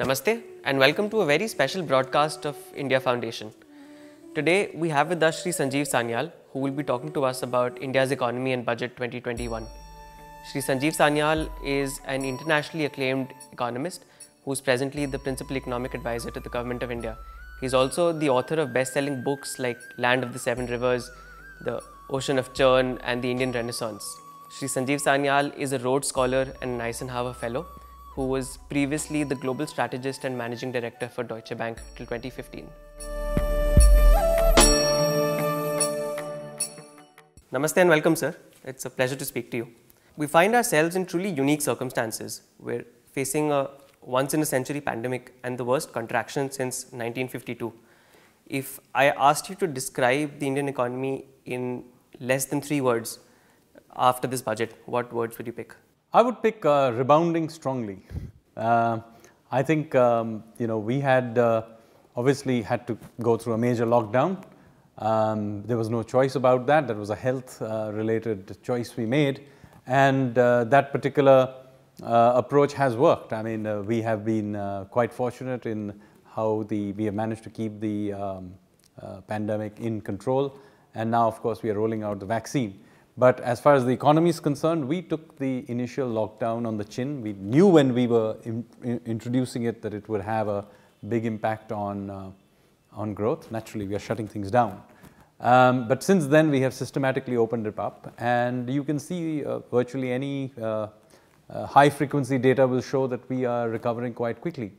Namaste and welcome to a very special broadcast of India Foundation. Today we have with us Shri Sanjeev Sanyal, who will be talking to us about India's economy and budget 2021. Shri Sanjeev Sanyal is an internationally acclaimed economist who is presently the principal economic advisor to the Government of India. He is also the author of best-selling books like Land of the Seven Rivers, The Ocean of Churn and the Indian Renaissance. Shri Sanjeev Sanyal is a Rhodes Scholar and an Eisenhower Fellow, who was previously the global strategist and managing director for Deutsche Bank till 2015. Namaste and welcome, sir. It's a pleasure to speak to you. We find ourselves in truly unique circumstances. We're facing a once-in-a-century pandemic and the worst contraction since 1952. If I asked you to describe the Indian economy in less than 3 words after this budget, what words would you pick? I would pick rebounding strongly. I think we had obviously had to go through a major lockdown. There was no choice about that. That was a health related choice we made, and that particular approach has worked. I mean, we have been quite fortunate in how we have managed to keep the pandemic in control, and now of course we are rolling out the vaccine. But as far as the economy is concerned, we took the initial lockdown on the chin. We knew when we were introducing it that it would have a big impact on growth. Naturally, we are shutting things down. But since then, we have systematically opened it up. And you can see virtually any high-frequency data will show that we are recovering quite quickly.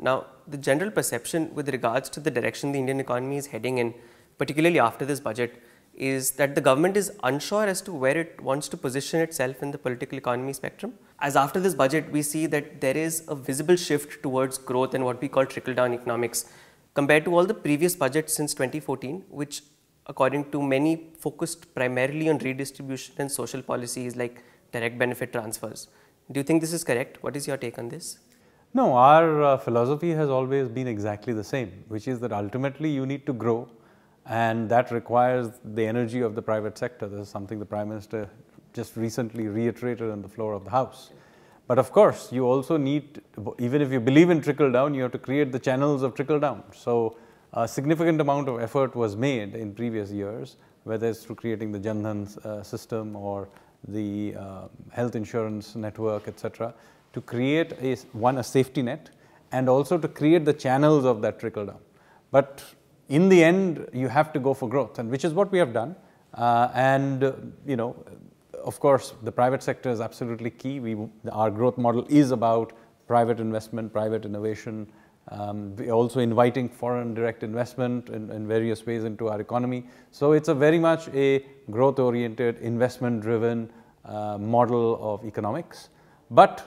Now, the general perception with regards to the direction the Indian economy is heading in, particularly after this budget, is that the government is unsure as to where it wants to position itself in the political economy spectrum. As after this budget, we see that there is a visible shift towards growth and what we call trickle-down economics compared to all the previous budgets since 2014, which according to many focused primarily on redistribution and social policies like direct benefit transfers. Do you think this is correct? What is your take on this? No, our philosophy has always been exactly the same, which is that ultimately you need to grow. And that requires the energy of the private sector. This is something the Prime Minister just recently reiterated on the floor of the House. But of course, you also need, even if you believe in trickle down, you have to create the channels of trickle down. So a significant amount of effort was made in previous years, whether it's through creating the Jan Dhan system or the health insurance network, etc., to create a safety net and also to create the channels of that trickle down. But in the end, you have to go for growth, and which is what we have done. Of course, the private sector is absolutely key. Our growth model is about private investment, private innovation. We're also inviting foreign direct investment in various ways into our economy. So it's a very much a growth-oriented, investment-driven model of economics, but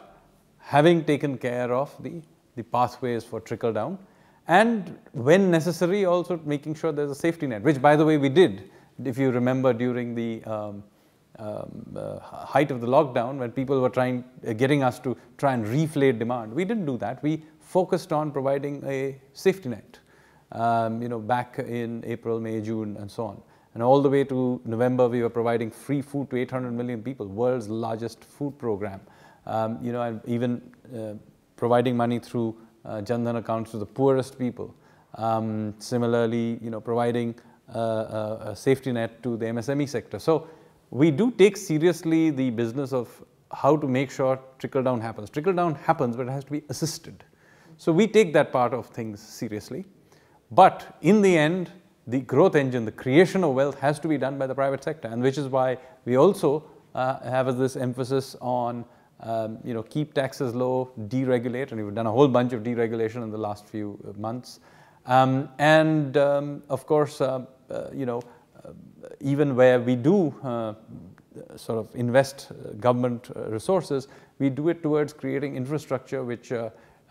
having taken care of the pathways for trickle down. And when necessary, also making sure there's a safety net, which by the way we did. If you remember during the height of the lockdown, when people were getting us to try and reflate demand, we didn't do that. We focused on providing a safety net, back in April, May, June, and so on. And all the way to November, we were providing free food to 800 million people, world's largest food program. And even providing money through Jan Dhan accounts to the poorest people. Similarly, providing a safety net to the MSME sector. So we do take seriously the business of how to make sure trickle down happens. Trickle down happens, but it has to be assisted. So we take that part of things seriously. But in the end, the growth engine, the creation of wealth has to be done by the private sector, and which is why we also have this emphasis on keep taxes low, deregulate, and we've done a whole bunch of deregulation in the last few months. Of course, even where we do sort of invest government resources, we do it towards creating infrastructure which,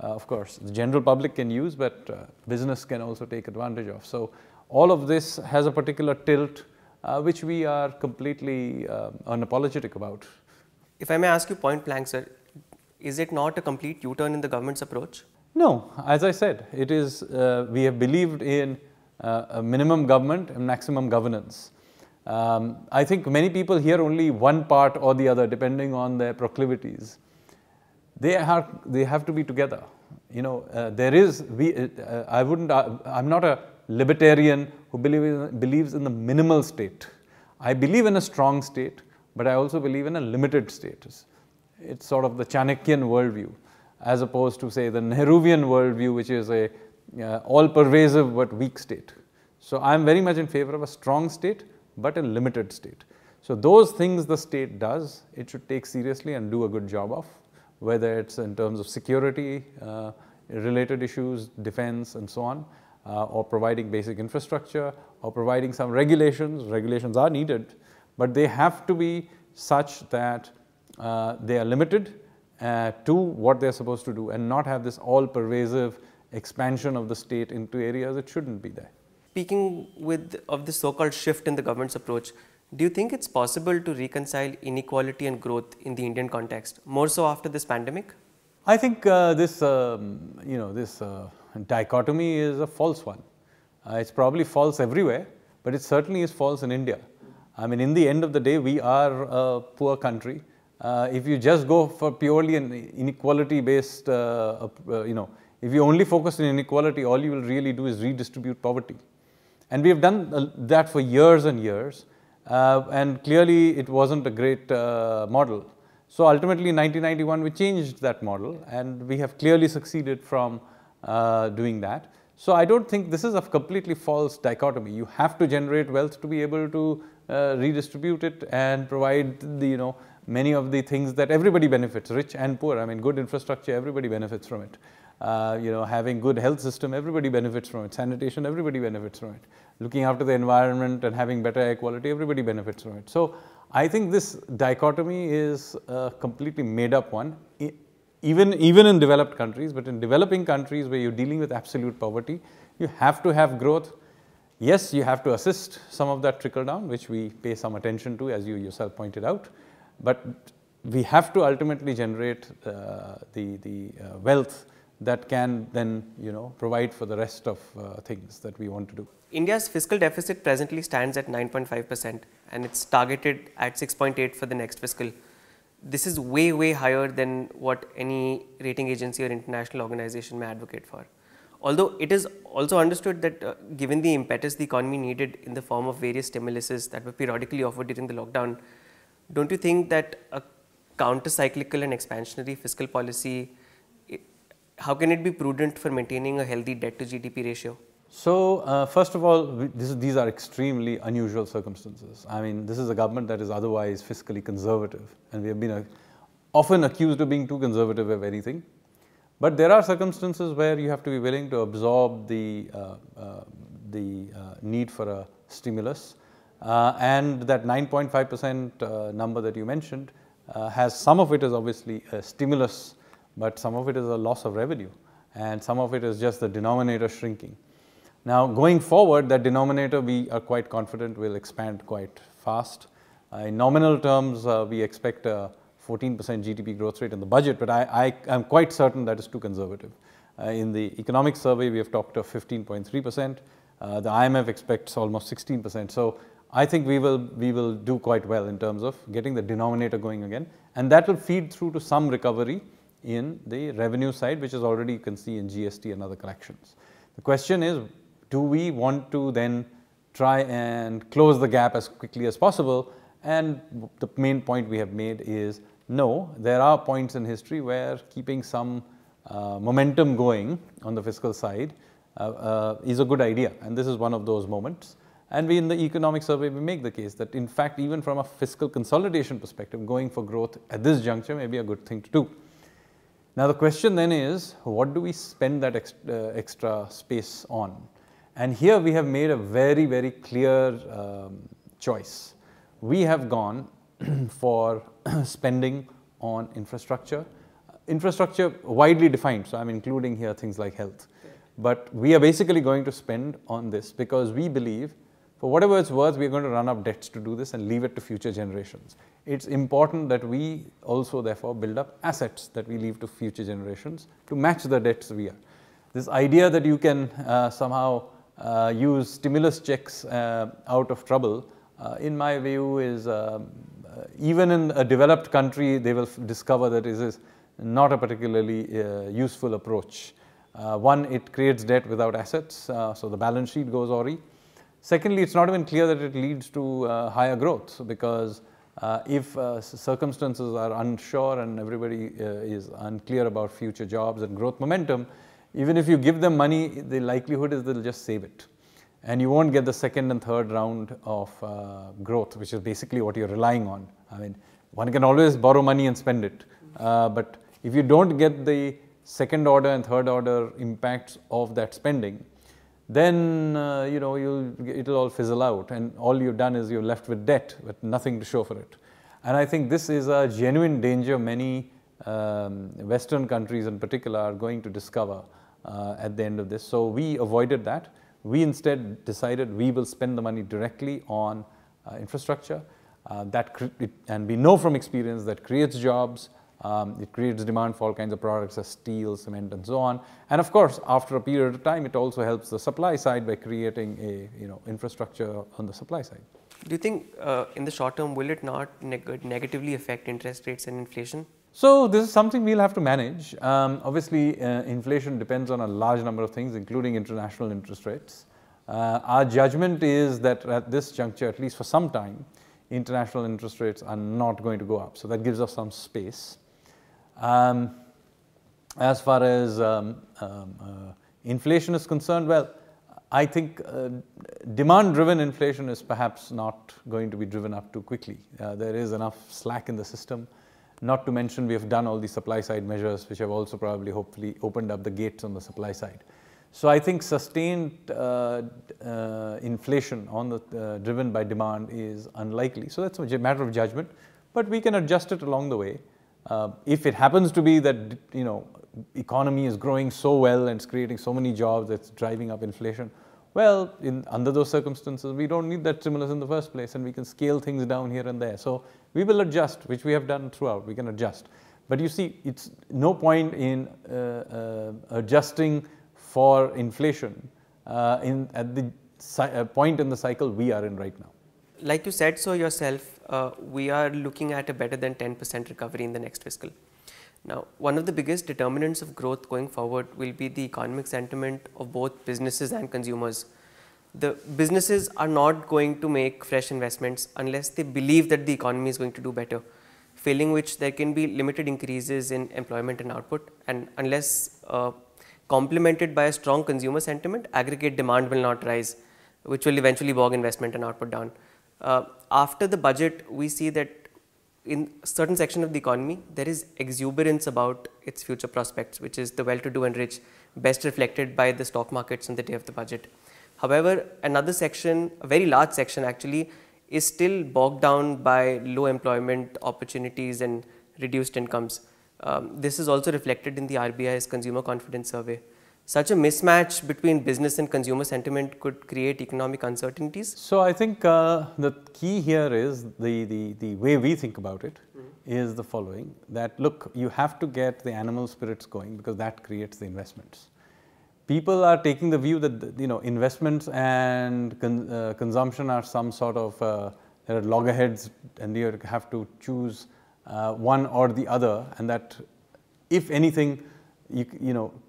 of course, the general public can use, but business can also take advantage of. So all of this has a particular tilt, which we are completely unapologetic about. If I may ask you point blank, sir, is it not a complete U-turn in the government's approach? No, as I said, it is, we have believed in a minimum government and maximum governance. I think many people hear only one part or the other depending on their proclivities. They have to be together. I'm not a libertarian who believes in the minimal state. I believe in a strong state, but I also believe in a limited state. It's sort of the Chanakyan worldview, as opposed to, say, the Nehruvian worldview, which is a all-pervasive but weak state. So I'm very much in favor of a strong state, but a limited state. So those things the state does, it should take seriously and do a good job of, whether it's in terms of security, related issues, defense, and so on, or providing basic infrastructure, or providing some regulations. Regulations are needed, but they have to be such that they are limited to what they're supposed to do, and not have this all-pervasive expansion of the state into areas it shouldn't be there. Speaking of the so-called shift in the government's approach, do you think it's possible to reconcile inequality and growth in the Indian context, more so after this pandemic? I think this dichotomy is a false one. It's probably false everywhere, but it certainly is false in India. I mean, in the end of the day, we are a poor country. If you just go for purely an inequality-based, if you only focus on inequality, all you will really do is redistribute poverty. And we have done that for years and years, and clearly it wasn't a great model. So ultimately in 1991 we changed that model, and we have clearly succeeded from doing that. So I don't think this is a completely false dichotomy. You have to generate wealth to be able to redistribute it and provide the, many of the things that everybody benefits, rich and poor. I mean, good infrastructure, everybody benefits from it. Having good health system, everybody benefits from it. Sanitation, everybody benefits from it. Looking after the environment and having better air quality, everybody benefits from it. So I think this dichotomy is a completely made up one, even in developed countries. But in developing countries where you're dealing with absolute poverty, you have to have growth. Yes, you have to assist some of that trickle down, which we pay some attention to, as you yourself pointed out. But we have to ultimately generate the wealth that can then, provide for the rest of things that we want to do. India's fiscal deficit presently stands at 9.5%, and it's targeted at 6.8 for the next fiscal. This is way, way higher than what any rating agency or international organization may advocate for. Although it is also understood that given the impetus the economy needed in the form of various stimuluses that were periodically offered during the lockdown, don't you think that a counter-cyclical and expansionary fiscal policy, how can it be prudent for maintaining a healthy debt to GDP ratio? So, first of all, these are extremely unusual circumstances. I mean, this is a government that is otherwise fiscally conservative, and we have been often accused of being too conservative of anything. But there are circumstances where you have to be willing to absorb the need for a stimulus. And that 9.5% number that you mentioned has some of it is obviously a stimulus, but some of it is a loss of revenue, and some of it is just the denominator shrinking. Now, going forward, that denominator, we are quite confident will expand quite fast. In nominal terms, we expect a 14% GDP growth rate in the budget, but I am quite certain that is too conservative. In the economic survey, we have talked of 15.3%. The IMF expects almost 16%. So I think we will do quite well in terms of getting the denominator going again, and that will feed through to some recovery in the revenue side, which is already, you can see, in GST and other collections. The question is, do we want to then try and close the gap as quickly as possible? And the main point we have made is, no, there are points in history where keeping some momentum going on the fiscal side is a good idea, and this is one of those moments. And we, in the economic survey, we make the case that, in fact, even from a fiscal consolidation perspective, going for growth at this juncture may be a good thing to do. Now, the question then is, what do we spend that extra space on? And here we have made a very, very clear choice. We have gone for spending on infrastructure. Infrastructure widely defined, so I'm including here things like health. But we are basically going to spend on this because we believe, for whatever it's worth, we are going to run up debts to do this and leave it to future generations. It's important that we also therefore build up assets that we leave to future generations to match the debts we are. This idea that you can somehow use stimulus checks out of trouble, in my view, is even in a developed country, they will discover that it is not a particularly useful approach. One, it creates debt without assets, so the balance sheet goes awry. Secondly, it's not even clear that it leads to higher growth, because if circumstances are unsure and everybody is unclear about future jobs and growth momentum, even if you give them money, the likelihood is they'll just save it. And you won't get the second and third round of growth, which is basically what you're relying on. I mean, one can always borrow money and spend it, but if you don't get the second order and third order impacts of that spending, then it'll all fizzle out, and all you've done is you're left with debt with nothing to show for it. And I think this is a genuine danger many Western countries in particular are going to discover at the end of this. So we avoided that. We instead decided we will spend the money directly on infrastructure, and we know from experience that creates jobs. It creates demand for all kinds of products as steel, cement, and so on. And of course, after a period of time, it also helps the supply side by creating a infrastructure on the supply side. Do you think in the short term, will it not negatively affect interest rates and inflation? So this is something we'll have to manage. Obviously, inflation depends on a large number of things, including international interest rates. Our judgment is that at this juncture, at least for some time, international interest rates are not going to go up. So that gives us some space. As far as inflation is concerned, well, I think demand-driven inflation is perhaps not going to be driven up too quickly. There is enough slack in the system, not to mention we have done all these supply-side measures, which have also probably, hopefully, opened up the gates on the supply side. So I think sustained inflation on the driven by demand is unlikely. So that's a matter of judgment, but we can adjust it along the way. If it happens to be that economy is growing so well and it's creating so many jobs that's driving up inflation, well, under those circumstances, we don't need that stimulus in the first place, and we can scale things down here and there. So we will adjust, which we have done throughout. We can adjust. But you see, it's no point in adjusting for inflation at the point in the cycle we are in right now. Like you said so yourself, we are looking at a better than 10% recovery in the next fiscal. Now, one of the biggest determinants of growth going forward will be the economic sentiment of both businesses and consumers. The businesses are not going to make fresh investments unless they believe that the economy is going to do better, failing which there can be limited increases in employment and output, and unless complemented by a strong consumer sentiment, aggregate demand will not rise, which will eventually bog investment and output down. After the budget, we see that in a certain section of the economy, there is exuberance about its future prospects, which is the well-to-do and rich, best reflected by the stock markets on the day of the budget. However, another section, a very large section actually, is still bogged down by low employment opportunities and reduced incomes. This is also reflected in the RBI's consumer confidence survey. Such a mismatch between business and consumer sentiment could create economic uncertainties. So I think the key here is the way we think about it is the following, that look, you have to get the animal spirits going, because that creates the investments. People are taking the view that investments and consumption are some sort of there are loggerheads, and you have to choose one or the other, and that if anything,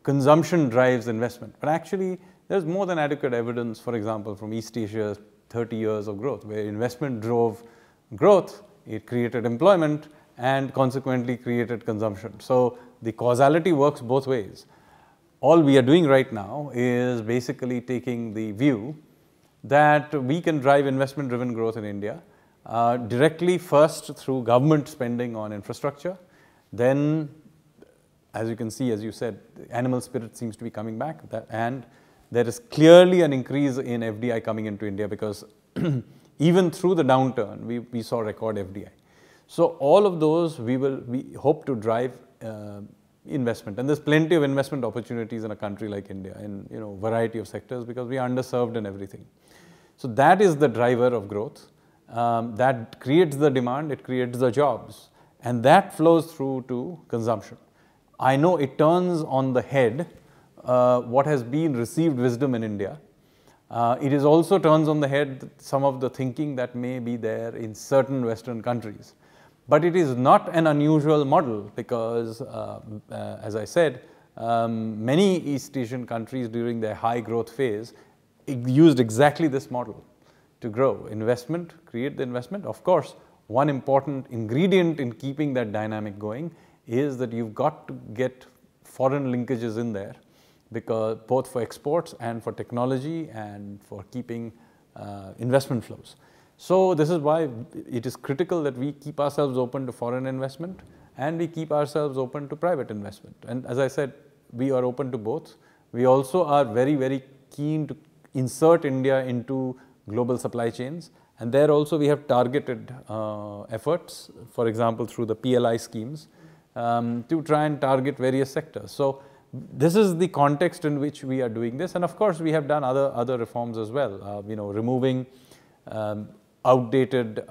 consumption drives investment. But actually, there's more than adequate evidence, for example, from East Asia's 30 years of growth, where investment drove growth, it created employment, and consequently created consumption. So the causality works both ways. All we are doing right now is basically taking the view that we can drive investment-driven growth in India directly, first through government spending on infrastructure, then, as you can see, as you said, animal spirit seems to be coming back, and there is clearly an increase in FDI coming into India, because even through the downturn, we saw record FDI. So all of those we hope to drive investment, and there's plenty of investment opportunities in a country like India in variety of sectors, because we are underserved in everything. So that is the driver of growth. That creates the demand, it creates the jobs, and that flows through to consumption. I know it turns on the head what has been received wisdom in India. It is also turns on the head some of the thinking that may be there in certain Western countries. But it is not an unusual model because, as I said, many East Asian countries during their high growth phase used exactly this model to grow. Investment, create the investment. Of course, one important ingredient in keeping that dynamic going is that you've got to get foreign linkages in there, because both for exports and for technology and for keeping investment flows. So this is why it is critical that we keep ourselves open to foreign investment and we keep ourselves open to private investment. And as I said, we are open to both. We also are very, very keen to insert India into global supply chains, and there also we have targeted efforts, for example through the PLI schemes, to try and target various sectors. So this is the context in which we are doing this, and of course we have done other reforms as well. You know, removing outdated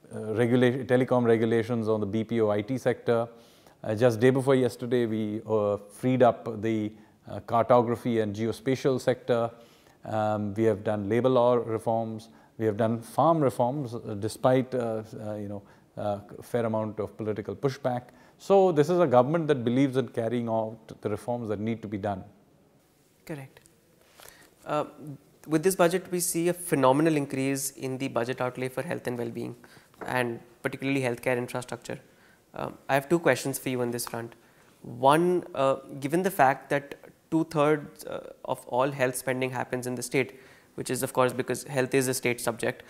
telecom regulations on the BPO IT sector. Just day before yesterday, we freed up the cartography and geospatial sector. We have done labor law reforms. We have done farm reforms, despite fair amount of political pushback. So this is a government that believes in carrying out the reforms that need to be done. Correct. With this budget, we see a phenomenal increase in the budget outlay for health and well-being, and particularly healthcare infrastructure. I have two questions for you on this front. One, given the fact that 2/3 of all health spending happens in the state, which is of course because health is a state subject,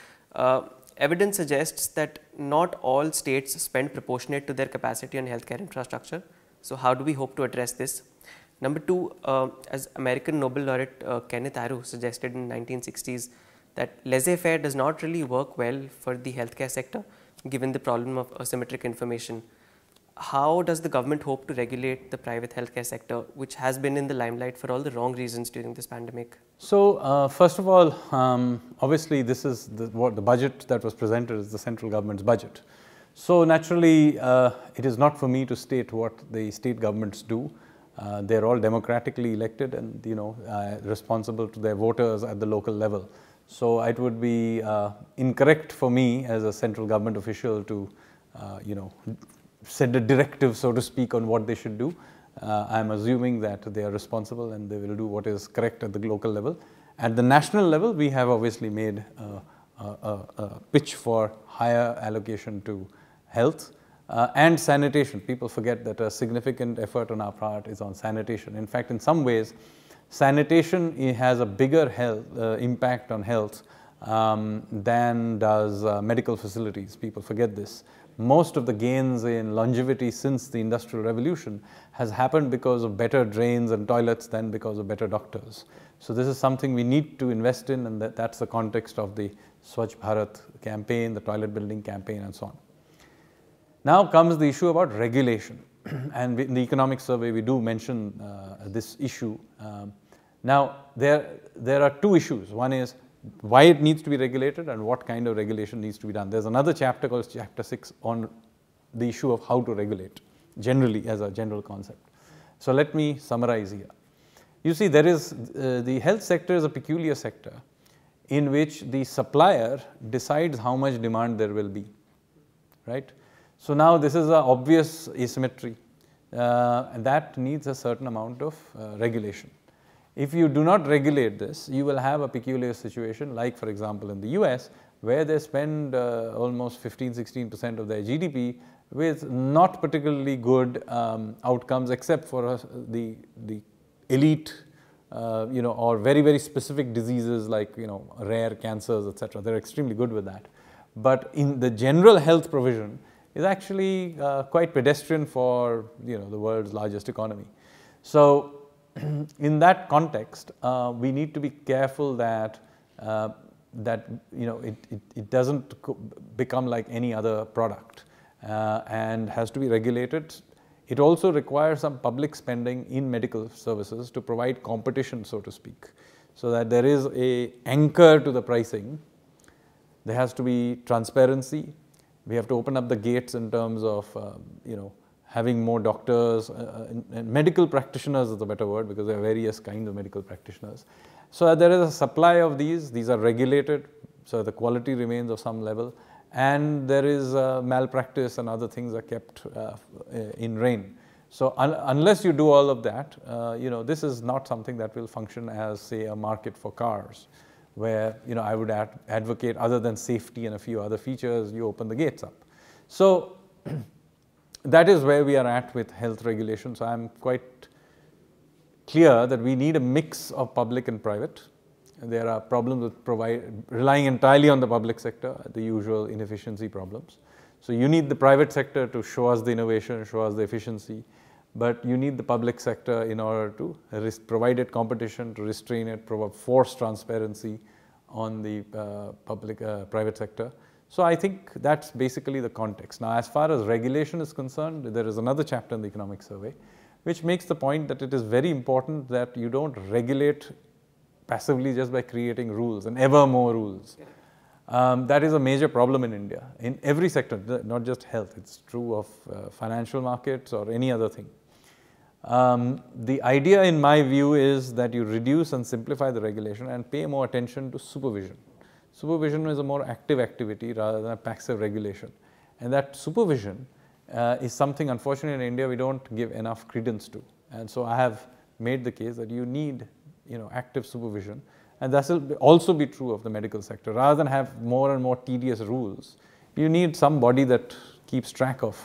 evidence suggests that not all states spend proportionate to their capacity on healthcare infrastructure. So how do we hope to address this? Number two, as American Nobel laureate Kenneth Arrow suggested in the 1960s, that laissez-faire does not really work well for the healthcare sector, given the problem of asymmetric information. How does the government hope to regulate the private healthcare sector, which has been in the limelight for all the wrong reasons during this pandemic? So, first of all, obviously this is what the budget that was presented is the central government's budget. So naturally, it is not for me to state what the state governments do. They're all democratically elected and responsible to their voters at the local level. So it would be incorrect for me as a central government official to set a directive, so to speak, on what they should do. I'm assuming that they are responsible and they will do what is correct at the local level. At the national level, we have obviously made a pitch for higher allocation to health and sanitation. People forget that a significant effort on our part is on sanitation. In fact, in some ways, sanitation has a bigger impact on health than does medical facilities. People forget this. Most of the gains in longevity since the Industrial Revolution has happened because of better drains and toilets than because of better doctors. So this is something we need to invest in, and that's the context of the Swachh Bharat campaign, the toilet building campaign, and so on. Now comes the issue about regulation. And in the economic survey, we do mention this issue. Now, there are two issues. One is why it needs to be regulated and what kind of regulation needs to be done. There's another chapter called Chapter 6 on the issue of how to regulate, generally, as a general concept. So let me summarize here. You see, there is the health sector is a peculiar sector in which the supplier decides how much demand there will be, right? So now this is an obvious asymmetry, and that needs a certain amount of regulation. If you do not regulate this, you will have a peculiar situation like, for example, in the US, where they spend almost 15–16% of their GDP with not particularly good outcomes, except for the elite, or very, very specific diseases like, rare cancers, etc. They're extremely good with that. But in the general health provision is actually quite pedestrian for, the world's largest economy. So in that context, we need to be careful that it doesn't become like any other product and has to be regulated. It also requires some public spending in medical services to provide competition, so to speak, so that there is an anchor to the pricing. There has to be transparency. We have to open up the gates in terms of having more doctors, and medical practitioners is the better word, because there are various kinds of medical practitioners. So there is a supply of these are regulated, so the quality remains of some level, and there is malpractice and other things are kept in rein. So unless you do all of that, this is not something that will function as, say, a market for cars, where I would advocate, other than safety and a few other features, you open the gates up. So that is where we are at with health regulation. So I'm quite clear that we need a mix of public and private. There are problems with relying entirely on the public sector, the usual inefficiency problems. So you need the private sector to show us the innovation, show us the efficiency, but you need the public sector in order to provide it competition, to restrain it, force transparency on the private sector. So I think that's basically the context. Now, as far as regulation is concerned, there is another chapter in the economic survey which makes the point that it is very important that you don't regulate passively just by creating rules and ever more rules. That is a major problem in India, in every sector, not just health. It's true of financial markets or any other thing. The idea, in my view, is that you reduce and simplify the regulation and pay more attention to supervision. Supervision is a more active activity rather than a passive regulation. And that supervision is something, unfortunately, in India we don't give enough credence to. And so I have made the case that you need active supervision, and that will also be true of the medical sector. Rather than have more and more tedious rules, you need some body that keeps track of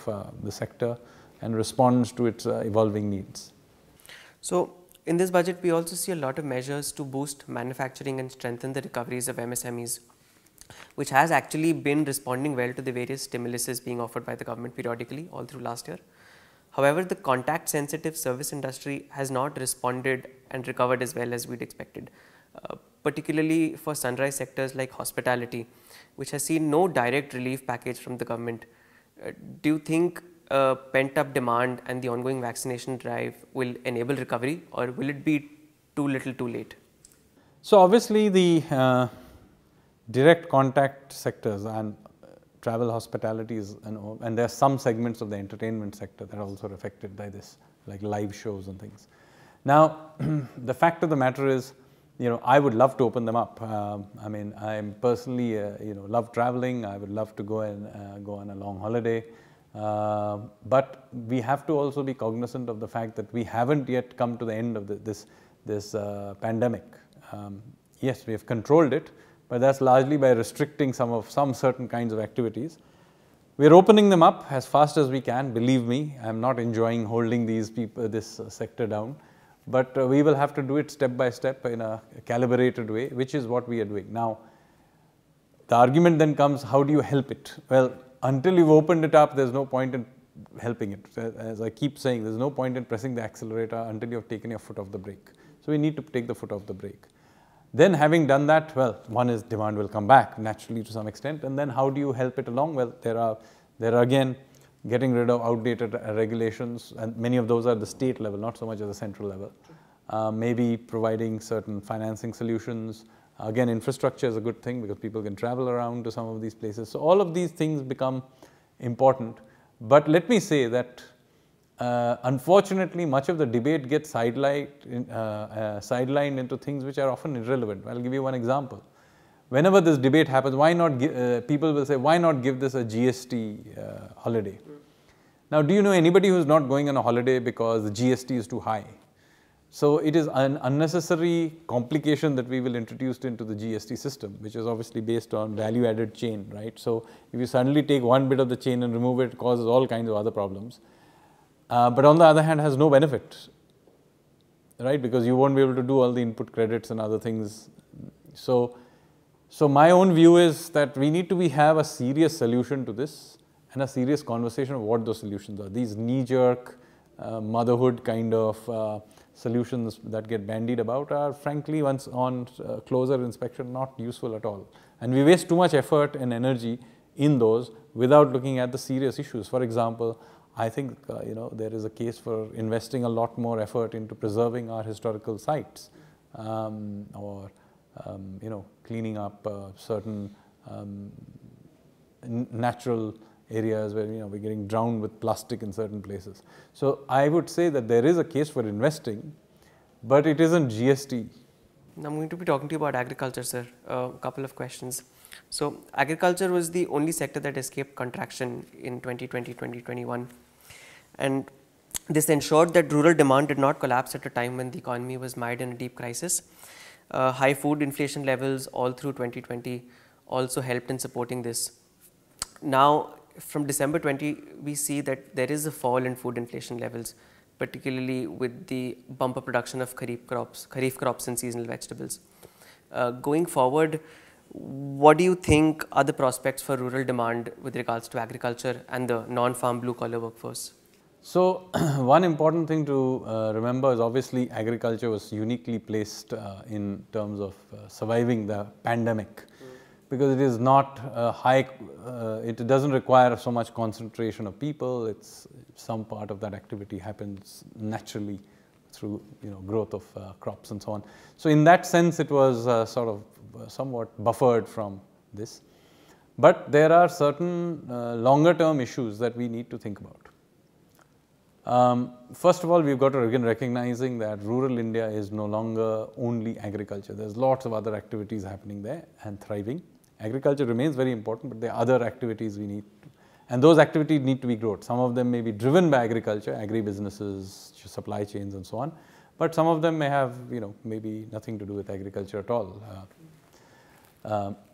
the sector and responds to its evolving needs. So in this budget, we also see a lot of measures to boost manufacturing and strengthen the recoveries of MSMEs, which has actually been responding well to the various stimuluses being offered by the government periodically all through last year. However, the contact sensitive service industry has not responded and recovered as well as we'd expected, particularly for sunrise sectors like hospitality, which has seen no direct relief package from the government. Do you think pent up demand and the ongoing vaccination drive will enable recovery, or will it be too little too late? So obviously the direct contact sectors and travel, hospitalities, and there are some segments of the entertainment sector that are also affected by this, like live shows and things. Now, the fact of the matter is, I would love to open them up. I mean, I personally, love traveling. I would love to go on a long holiday. But we have to also be cognizant of the fact that we haven't yet come to the end of this pandemic. Yes, we have controlled it, but that's largely by restricting some certain kinds of activities. We're opening them up as fast as we can. Believe me, I'm not enjoying holding this sector down, but we will have to do it step by step in a calibrated way, which is what we are doing. Now, the argument then comes, how do you help it? Well, until you've opened it up, there's no point in helping it. As I keep saying, there's no point in pressing the accelerator until you've taken your foot off the brake. So we need to take the foot off the brake. Then having done that, well, one is demand will come back naturally to some extent, and then how do you help it along? Well, there are again getting rid of outdated regulations, and many of those are at the state level, not so much at the central level. Maybe providing certain financing solutions. Again, infrastructure is a good thing because people can travel around to some of these places. So all of these things become important. But let me say that unfortunately, much of the debate gets sidelined into things which are often irrelevant. I'll give you one example. Whenever this debate happens, why not people will say, why not give this a GST holiday? Now, do you know anybody who's not going on a holiday because the GST is too high? So it is an unnecessary complication that we will introduce into the GST system, which is obviously based on value-added chain, right? So if you suddenly take one bit of the chain and remove it, it causes all kinds of other problems. But on the other hand, has no benefit, right? Because you won't be able to do all the input credits and other things. So my own view is that we need to have a serious solution to this and a serious conversation of what those solutions are. These knee-jerk, motherhood kind of solutions that get bandied about are frankly, once on closer inspection, not useful at all. And we waste too much effort and energy in those without looking at the serious issues. For example, I think there is a case for investing a lot more effort into preserving our historical sites, or cleaning up certain natural areas where we're getting drowned with plastic in certain places. So I would say that there is a case for investing, but it isn't GST. I'm going to be talking to you about agriculture, sir. A couple of questions. So agriculture was the only sector that escaped contraction in 2020-2021, and this ensured that rural demand did not collapse at a time when the economy was mired in a deep crisis. High food inflation levels all through 2020 also helped in supporting this. Now, from December 20, we see that there is a fall in food inflation levels, particularly with the bumper production of kharif crops and seasonal vegetables. Going forward, what do you think are the prospects for rural demand with regards to agriculture and the non-farm blue-collar workforce? So, one important thing to remember is obviously agriculture was uniquely placed in terms of surviving the pandemic, because it is not it doesn't require so much concentration of people. It's some part of that activity happens naturally through growth of crops and so on. So in that sense, it was sort of somewhat buffered from this. But there are certain longer term issues that we need to think about. First of all, we've got to begin recognizing that rural India is no longer only agriculture. There's lots of other activities happening there and thriving. Agriculture remains very important, but there are other activities we need to, and those activities need to be growth. Some of them may be driven by agriculture, agri-businesses, supply chains and so on, but some of them may have, maybe nothing to do with agriculture at all.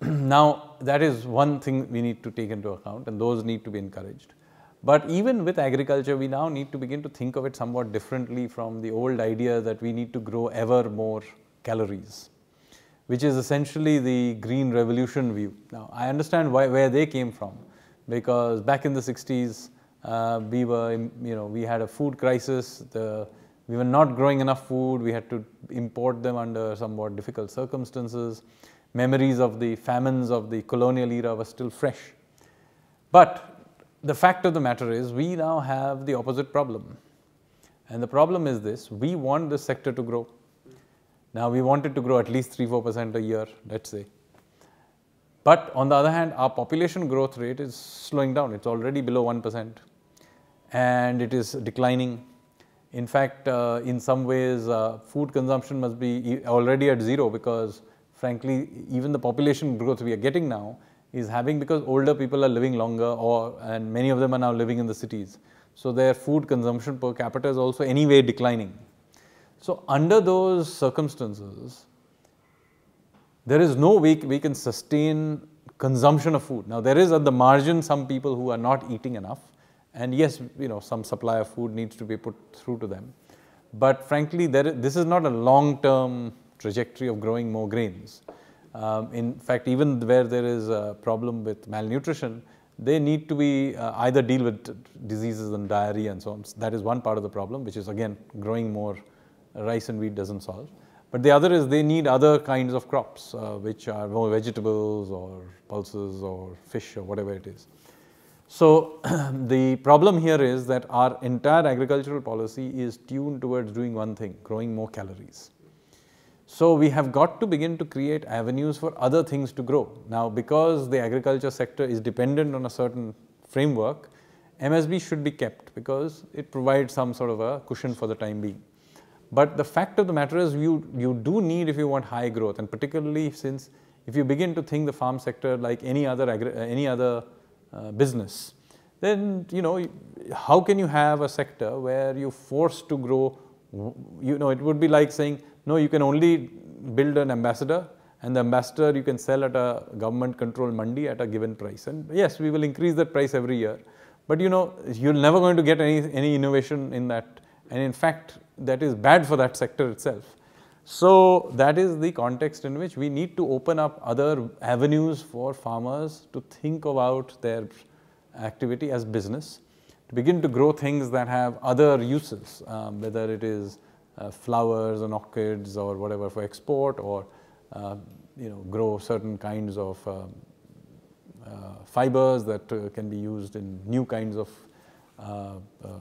Now, that is one thing we need to take into account, and those need to be encouraged. But even with agriculture, we now need to begin to think of it somewhat differently from the old idea that we need to grow ever more calories, which is essentially the green revolution view. Now, I understand where they came from, because back in the 60s, we had a food crisis. We were not growing enough food. We had to import them under somewhat difficult circumstances. Memories of the famines of the colonial era were still fresh. But the fact of the matter is, we now have the opposite problem. And the problem is this: we want this sector to grow. Now, we want it to grow at least 3-4% a year, let's say. But on the other hand, our population growth rate is slowing down. It's already below 1%, and it is declining. In fact, in some ways, food consumption must be already at zero, because frankly, even the population growth we are getting now is because older people are living longer, and many of them are now living in the cities. So their food consumption per capita is also anyway declining. So under those circumstances, there is no way we can sustain consumption of food. Now, there is at the margin some people who are not eating enough, and yes, some supply of food needs to be put through to them. But frankly, this is not a long-term trajectory of growing more grains. In fact, even where there is a problem with malnutrition, they need to be either deal with diseases and diarrhea and so on. So that is one part of the problem, which is again growing more rice and wheat doesn't solve. But the other is they need other kinds of crops, which are more vegetables or pulses or fish or whatever it is. So the problem here is that our entire agricultural policy is tuned towards doing one thing: growing more calories. So we have got to begin to create avenues for other things to grow. Now, because the agriculture sector is dependent on a certain framework, MSB should be kept because it provides some sort of a cushion for the time being. But the fact of the matter is, you do need, if you want high growth, and particularly since if you begin to think the farm sector like any other business, then how can you have a sector where you're forced to grow? It would be like saying, no, you can only build an ambassador, and the ambassador you can sell at a government controlled mandi at a given price. And yes, we will increase that price every year, but you're never going to get any innovation in that, and in fact that is bad for that sector itself. So that is the context in which we need to open up other avenues for farmers to think about their activity as business, to begin to grow things that have other uses, whether it is flowers and orchids or whatever for export, or grow certain kinds of fibers that can be used in new kinds of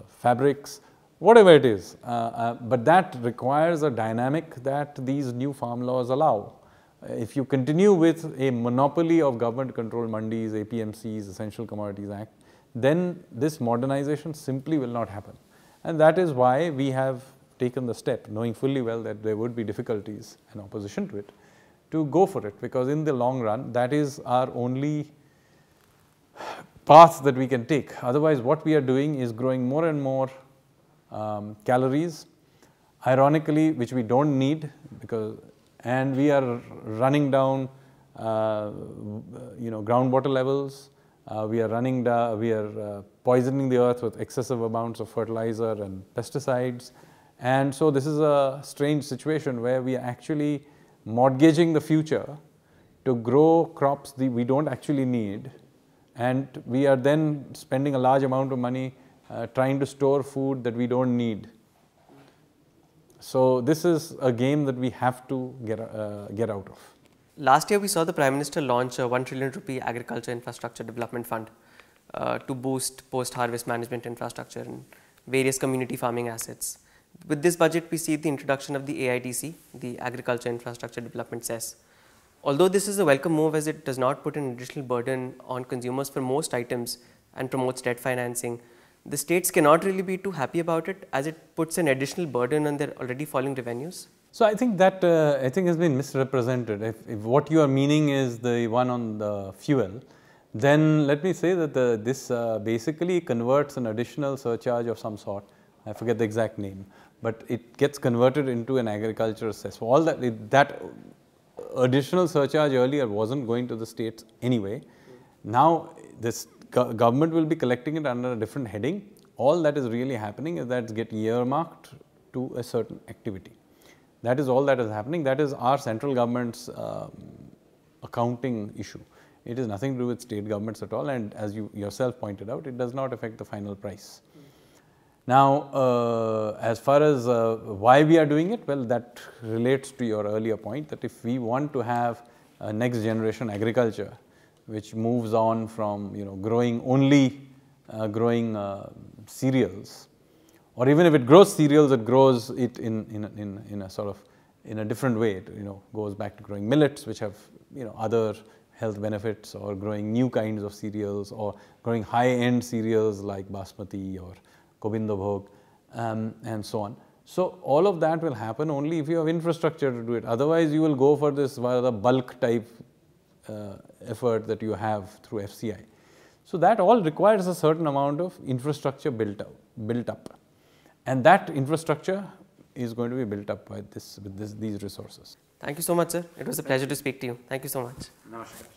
fabrics, whatever it is. But that requires a dynamic that these new farm laws allow. If you continue with a monopoly of government controlled mandis, APMCs, Essential Commodities Act, then this modernization simply will not happen. And that is why we have taken the step, knowing fully well that there would be difficulties and opposition to it, to go for it, because in the long run, that is our only path that we can take. Otherwise, what we are doing is growing more and more calories, ironically, which we don't need, and we are running down groundwater levels. We are poisoning the earth with excessive amounts of fertilizer and pesticides. And so this is a strange situation where we are actually mortgaging the future to grow crops that we don't actually need, and we are then spending a large amount of money trying to store food that we don't need. So this is a game that we have to get out of. Last year, we saw the Prime Minister launch a 1 trillion rupee agriculture infrastructure development fund to boost post-harvest management infrastructure and various community farming assets. With this budget, we see the introduction of the AITC, the Agriculture Infrastructure Development cess. Although this is a welcome move, as it does not put an additional burden on consumers for most items and promotes debt financing, the states cannot really be too happy about it, as it puts an additional burden on their already falling revenues. So I think that has been misrepresented. If what you are meaning is the one on the fuel, then let me say that this basically converts an additional surcharge of some sort. I forget the exact name, but it gets converted into an agricultural cess. So all that additional surcharge earlier wasn't going to the states anyway. Now this government will be collecting it under a different heading. All that is really happening is that it's get earmarked to a certain activity. That is all that is happening. That is our central government's accounting issue. It is nothing to do with state governments at all, and as you yourself pointed out, it does not affect the final price. Now, as far as why we are doing it, well, that relates to your earlier point that if we want to have a next generation agriculture, which moves on from growing cereals, or even if it grows cereals, it grows it in a sort of in a different way. It goes back to growing millets, which have other health benefits, or growing new kinds of cereals, or growing high-end cereals like basmati or Gobindabhog, and so on. So all of that will happen only if you have infrastructure to do it. Otherwise, you will go for this rather bulk type effort that you have through FCI. So that all requires a certain amount of infrastructure built up. And that infrastructure is going to be built up by these resources. Thank you so much, sir. It was a pleasure to speak to you. Thank you so much. Namaskar.